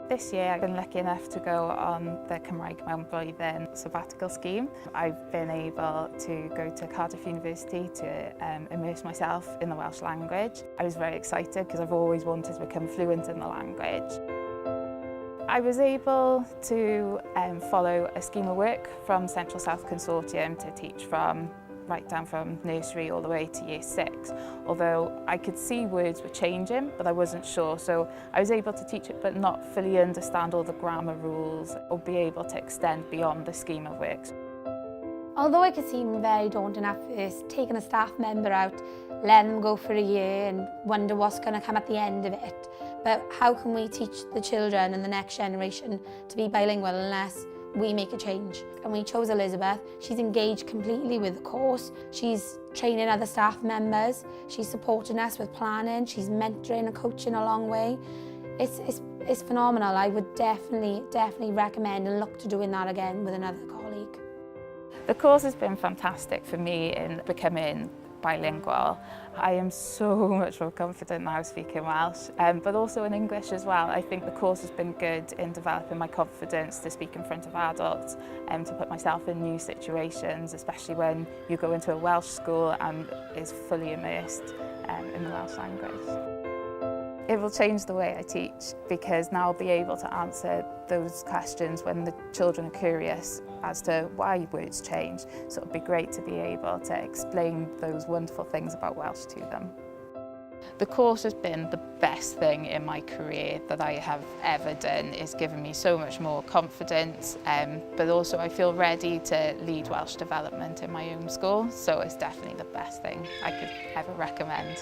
This year I've been lucky enough to go on the Cymraeg mewn blwyddyn Sabbatical Scheme. I've been able to go to Cardiff University to immerse myself in the Welsh language. I was very excited because I've always wanted to become fluent in the language. I was able to follow a scheme of work from Central South Consortium to teach from right down from nursery all the way to year 6, although I could see words were changing, but I wasn't sure, so I was able to teach it but not fully understand all the grammar rules or be able to extend beyond the scheme of works. Although it could seem very daunting at first, taking a staff member out, letting them go for a year and wonder what's going to come at the end of it, but how can we teach the children and the next generation to be bilingual unless we make a change? And we chose Elizabeth. She's engaged completely with the course. She's training other staff members. She's supporting us with planning. She's mentoring and coaching along the way. It's phenomenal. I would definitely recommend and look to doing that again with another colleague. The course has been fantastic for me in becoming bilingual. I am so much more confident now speaking Welsh, but also in English as well. I think the course has been good in developing my confidence to speak in front of adults and to put myself in new situations, especially when you go into a Welsh school and is fully immersed in the Welsh language. It will change the way I teach because now I'll be able to answer those questions when the children are curious as to why words change. So it'll be great to be able to explain those wonderful things about Welsh to them. The course has been the best thing in my career that I have ever done. It's given me so much more confidence, but also I feel ready to lead Welsh development in my own school. So it's definitely the best thing I could ever recommend.